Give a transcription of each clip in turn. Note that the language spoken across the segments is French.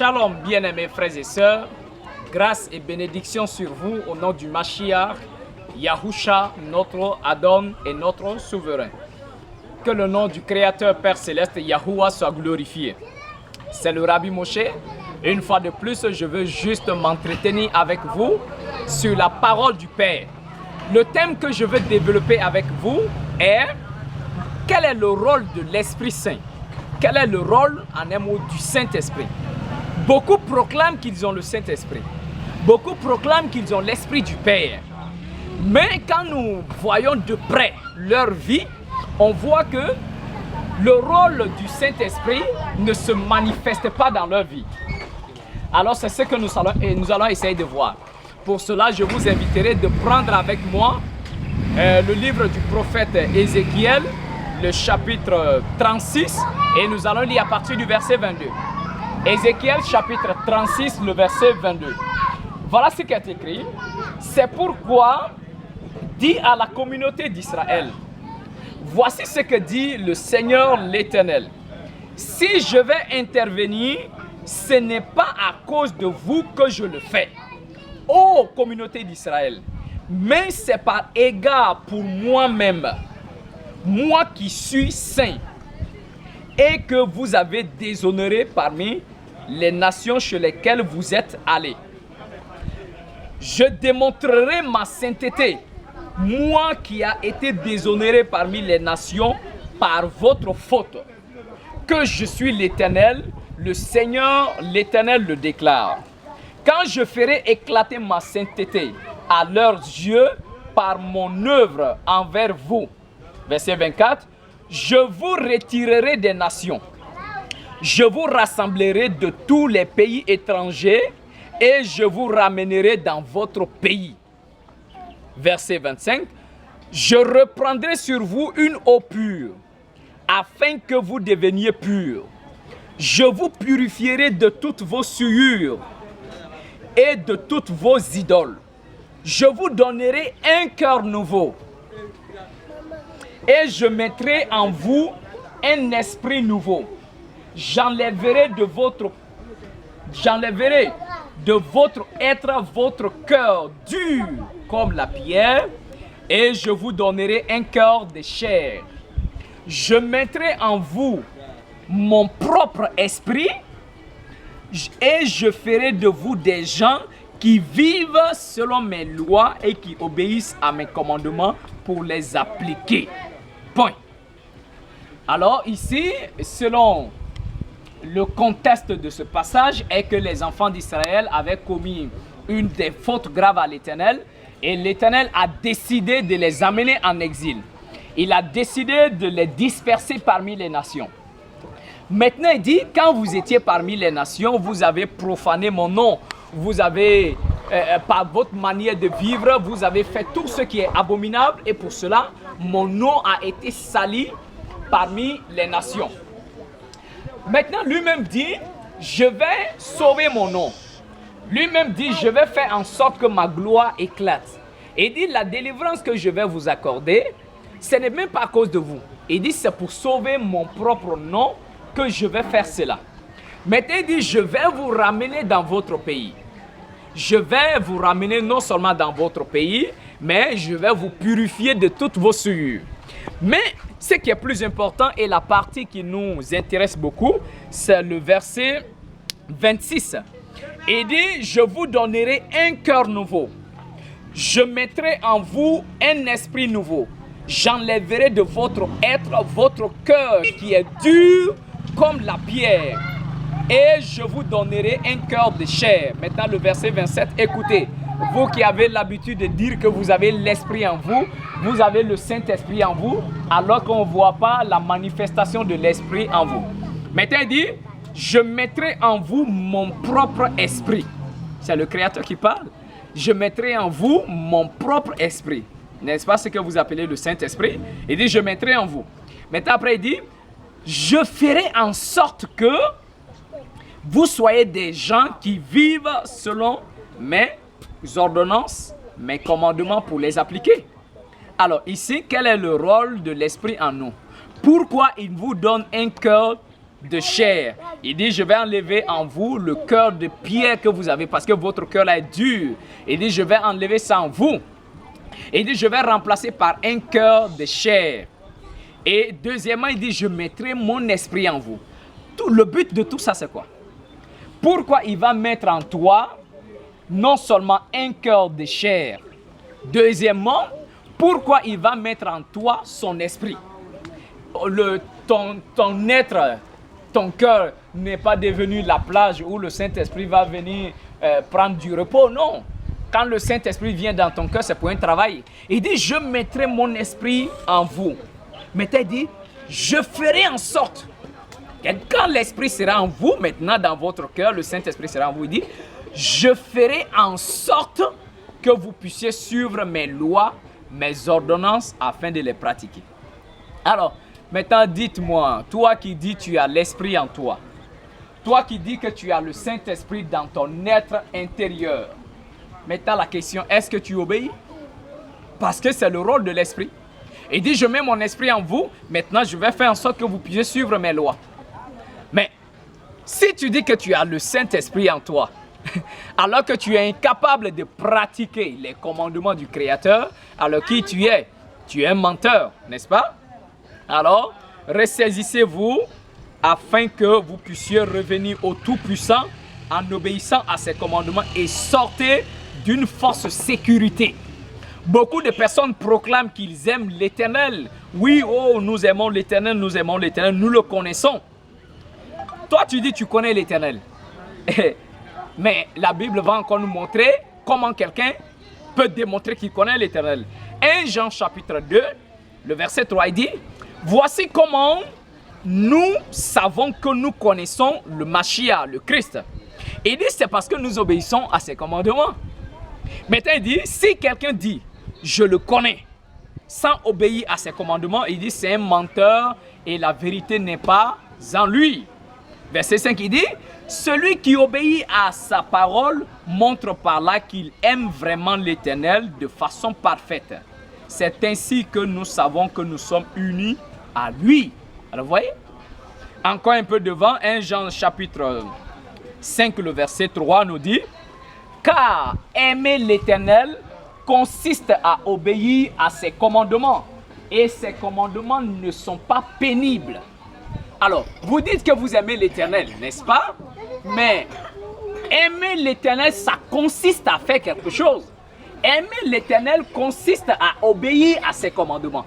Shalom, bien-aimés frères et sœurs, grâce et bénédiction sur vous au nom du Mashiach, Yahusha, notre Adon et notre souverain. Que le nom du Créateur Père Céleste, Yahuwah, soit glorifié. C'est le Rabbi Moshe. Une fois de plus, je veux juste m'entretenir avec vous sur la parole du Père. Le thème que je veux développer avec vous est quel est le rôle de l'Esprit Saint? Quel est le rôle, en un mot, du Saint-Esprit? Beaucoup proclament qu'ils ont le Saint-Esprit. Beaucoup proclament qu'ils ont l'Esprit du Père. Mais quand nous voyons de près leur vie, on voit que le rôle du Saint-Esprit ne se manifeste pas dans leur vie. Alors c'est ce que nous allons essayer de voir. Pour cela, je vous inviterai de prendre avec moi le livre du prophète Ézéchiel, le chapitre 36, et nous allons lire à partir du verset 22. Ézéchiel chapitre 36, le verset 22. Voilà ce qui est écrit. C'est pourquoi dis à la communauté d'Israël, voici ce que dit le Seigneur l'Éternel. Si je vais intervenir, ce n'est pas à cause de vous que je le fais, ô communauté d'Israël, mais c'est par égard pour moi-même, moi qui suis saint, et que vous avez déshonoré parmi les nations chez lesquelles vous êtes allés. Je démontrerai ma sainteté, moi qui a été déshonoré parmi les nations par votre faute, que je suis l'Éternel, le Seigneur l'Éternel le déclare. Quand je ferai éclater ma sainteté à leurs yeux par mon œuvre envers vous, verset 24, je vous retirerai des nations, je vous rassemblerai de tous les pays étrangers et je vous ramènerai dans votre pays. Verset 25, je reprendrai sur vous une eau pure, afin que vous deveniez purs. Je vous purifierai de toutes vos souillures et de toutes vos idoles. Je vous donnerai un cœur nouveau. Et je mettrai en vous un esprit nouveau. J'enlèverai de votre être votre cœur dur comme la pierre, et je vous donnerai un cœur de chair. Je mettrai en vous mon propre esprit, et je ferai de vous des gens qui vivent selon mes lois et qui obéissent à mes commandements pour les appliquer. Point. Alors ici, selon le contexte de ce passage, est que les enfants d'Israël avaient commis une des fautes graves à l'Éternel, et l'Éternel a décidé de les amener en exil. Il a décidé de les disperser parmi les nations. Maintenant, il dit, quand vous étiez parmi les nations, vous avez profané mon nom. Vous avez, par votre manière de vivre, vous avez fait tout ce qui est abominable. Et pour cela, mon nom a été sali parmi les nations. Maintenant, lui-même dit, je vais sauver mon nom. Lui-même dit, je vais faire en sorte que ma gloire éclate. Et il dit, la délivrance que je vais vous accorder, ce n'est même pas à cause de vous. Il dit, c'est pour sauver mon propre nom que je vais faire cela. Maintenant, il dit, je vais vous ramener dans votre pays. Je vais vous ramener non seulement dans votre pays, mais je vais vous purifier de toutes vos souillures. Mais ce qui est plus important et la partie qui nous intéresse beaucoup, c'est le verset 26. Il dit, je vous donnerai un cœur nouveau. Je mettrai en vous un esprit nouveau. J'enlèverai de votre être votre cœur qui est dur comme la pierre. Et je vous donnerai un cœur de chair. Maintenant le verset 27, écoutez. Vous qui avez l'habitude de dire que vous avez l'esprit en vous, vous avez le Saint-Esprit en vous, alors qu'on ne voit pas la manifestation de l'esprit en vous. Maintenant il dit, je mettrai en vous mon propre esprit. C'est le Créateur qui parle. Je mettrai en vous mon propre esprit. N'est-ce pas ce que vous appelez le Saint-Esprit? Il dit, je mettrai en vous. Maintenant après il dit, je ferai en sorte que vous soyez des gens qui vivent selon mes ordonnances, mes commandements pour les appliquer. Alors ici, quel est le rôle de l'Esprit en nous? Pourquoi il vous donne un cœur de chair. Il dit, je vais enlever en vous le cœur de pierre que vous avez parce que votre cœur est dur. Il dit, je vais enlever ça en vous. Il dit, je vais remplacer par un cœur de chair. Et deuxièmement, il dit, je mettrai mon esprit en vous. Le but de tout ça, c'est quoi? Pourquoi il va mettre en toi non seulement un cœur de chair? Deuxièmement, pourquoi il va mettre en toi son esprit? Ton être, ton cœur n'est pas devenu la plage où le Saint-Esprit va venir prendre du repos. Non. Quand le Saint-Esprit vient dans ton cœur, c'est pour un travail. Il dit, je mettrai mon esprit en vous. Mais il dit, je ferai en sorte que quand l'Esprit sera en vous, maintenant dans votre cœur, le Saint-Esprit sera en vous. Il dit, je ferai en sorte que vous puissiez suivre mes lois, mes ordonnances, afin de les pratiquer. Alors, maintenant dites-moi, toi qui dis que tu as l'Esprit en toi, toi qui dis que tu as le Saint-Esprit dans ton être intérieur, maintenant la question, est-ce que tu obéis? Parce que c'est le rôle de l'Esprit. Il dit, je mets mon esprit en vous, maintenant je vais faire en sorte que vous puissiez suivre mes lois. Mais si tu dis que tu as le Saint-Esprit en toi, alors que tu es incapable de pratiquer les commandements du Créateur, alors qui tu es? Tu es un menteur, n'est-ce pas? Alors, ressaisissez-vous afin que vous puissiez revenir au Tout-Puissant en obéissant à ses commandements et sortez d'une fausse sécurité. Beaucoup de personnes proclament qu'ils aiment l'Éternel. Oui, oh, nous aimons l'Éternel, nous le connaissons. Toi, tu dis que tu connais l'Éternel. Mais la Bible va encore nous montrer comment quelqu'un peut démontrer qu'il connaît l'Éternel. 1 Jean chapitre 2, le verset 3, il dit, voici comment nous savons que nous connaissons le Mashiach, le Christ. Il dit, c'est parce que nous obéissons à ses commandements. Maintenant, il dit, si quelqu'un dit, je le connais, sans obéir à ses commandements, il dit, c'est un menteur et la vérité n'est pas en lui. Verset 5, il dit, celui qui obéit à sa parole montre par là qu'il aime vraiment l'Éternel de façon parfaite. C'est ainsi que nous savons que nous sommes unis à lui. Alors, vous voyez? Encore un peu devant, 1 Jean chapitre 5, le verset 3 nous dit, car aimer l'Éternel consiste à obéir à ses commandements. Et ses commandements ne sont pas pénibles. Alors, vous dites que vous aimez l'Éternel, n'est-ce pas? Mais aimer l'Éternel, ça consiste à faire quelque chose. Aimer l'Éternel consiste à obéir à ses commandements.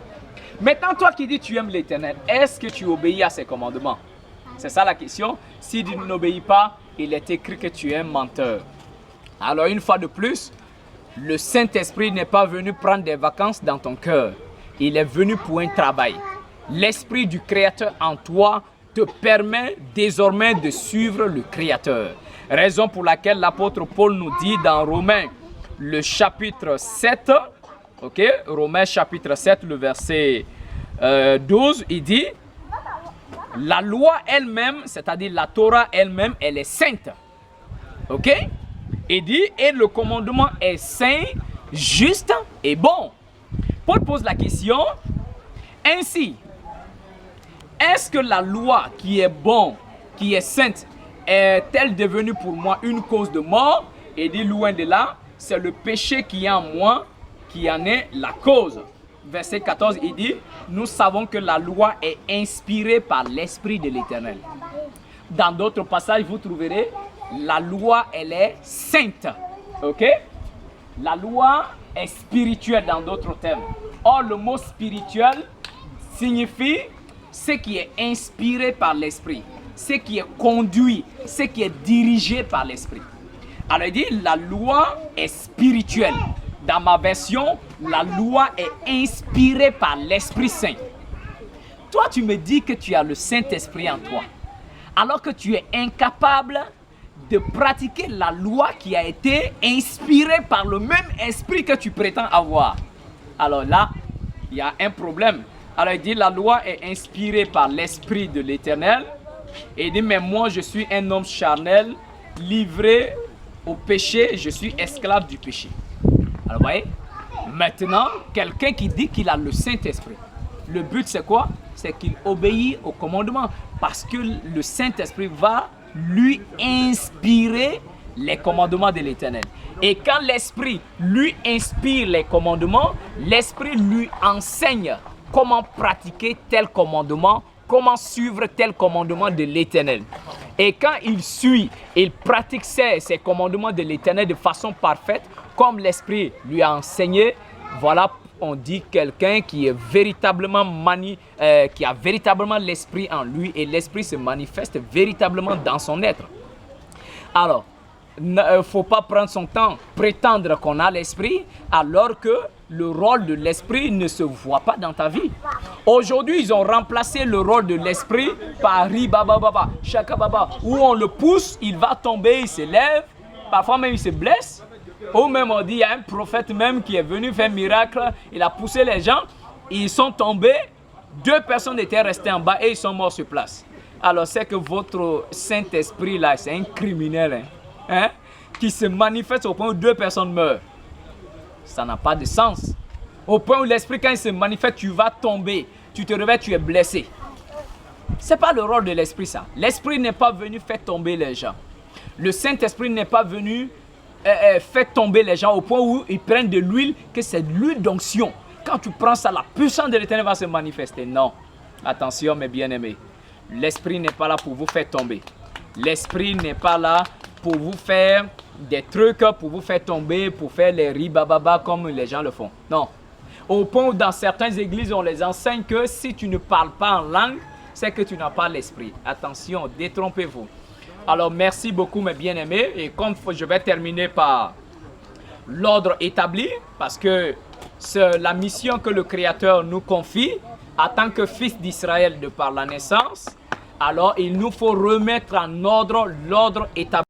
Maintenant, toi qui dis que tu aimes l'Éternel, est-ce que tu obéis à ses commandements? C'est ça la question. Si tu n'obéis pas, il est écrit que tu es un menteur. Alors, une fois de plus, le Saint-Esprit n'est pas venu prendre des vacances dans ton cœur. Il est venu pour un travail. L'Esprit du Créateur en toi te permet désormais de suivre le Créateur. Raison pour laquelle l'apôtre Paul nous dit dans Romains, le chapitre 7, ok, Romains chapitre 7, le verset 12, il dit, la loi elle-même, c'est-à-dire la Torah elle-même, elle est sainte. Ok? Il dit, et le commandement est saint, juste et bon. Paul pose la question, ainsi, est-ce que la loi qui est bonne, qui est sainte, est-elle devenue pour moi une cause de mort? Et dit, loin de là, c'est le péché qui est en moi qui en est la cause. Verset 14, il dit, nous savons que la loi est inspirée par l'Esprit de l'Éternel. Dans d'autres passages, vous trouverez, la loi, elle est sainte. Ok? La loi est spirituelle dans d'autres termes. Or, le mot spirituel signifie ce qui est inspiré par l'Esprit, ce qui est conduit, ce qui est dirigé par l'Esprit. Alors il dit, la loi est spirituelle. Dans ma version, la loi est inspirée par l'Esprit Saint. Toi, tu me dis que tu as le Saint-Esprit en toi, alors que tu es incapable de pratiquer la loi qui a été inspirée par le même esprit que tu prétends avoir. Alors là, il y a un problème. Alors il dit, la loi est inspirée par l'Esprit de l'Éternel. Et il dit, mais moi je suis un homme charnel, livré au péché, je suis esclave du péché. Alors vous voyez, maintenant, quelqu'un qui dit qu'il a le Saint-Esprit, le but c'est quoi? C'est qu'il obéit au commandement. Parce que le Saint-Esprit va lui inspirer les commandements de l'Éternel. Et quand l'Esprit lui inspire les commandements, l'Esprit lui enseigne comment pratiquer tel commandement, comment suivre tel commandement de l'Éternel. Et quand il suit, il pratique ces commandements de l'Éternel de façon parfaite, comme l'Esprit lui a enseigné, voilà, on dit quelqu'un qui est véritablement qui a véritablement l'Esprit en lui, et l'Esprit se manifeste véritablement dans son être. Alors, il ne faut pas prendre son temps, prétendre qu'on a l'Esprit, alors que le rôle de l'Esprit ne se voit pas dans ta vie. Aujourd'hui, ils ont remplacé le rôle de l'Esprit par Ribababa, Shakababa, où on le pousse, il va tomber, il se lève, parfois même il se blesse. Ou même on dit, il y a un prophète même qui est venu faire un miracle, il a poussé les gens, ils sont tombés, 2 personnes étaient restées en bas et ils sont morts sur place. Alors c'est que votre Saint-Esprit là, c'est un criminel, hein, qui se manifeste au point où 2 personnes meurent. Ça n'a pas de sens. Au point où l'Esprit, quand il se manifeste, tu vas tomber, tu te réveilles, tu es blessé. C'est pas le rôle de l'Esprit ça. L'Esprit n'est pas venu faire tomber les gens. Le Saint-Esprit n'est pas venu faire tomber les gens au point où ils prennent de l'huile, que c'est de l'huile d'onction. Quand tu prends ça, la puissance de l'Éternel va se manifester. Non. Attention mes bien-aimés. L'Esprit n'est pas là pour vous faire tomber. L'Esprit n'est pas là pour vous faire des trucs, pour vous faire tomber, pour faire les ribababa comme les gens le font. Non. Au point où dans certaines églises, on les enseigne que si tu ne parles pas en langue, c'est que tu n'as pas l'Esprit. Attention, détrompez-vous. Alors, merci beaucoup mes bien-aimés. Et comme je vais terminer par l'ordre établi, parce que c'est la mission que le Créateur nous confie en tant que fils d'Israël de par la naissance, alors il nous faut remettre en ordre l'ordre établi.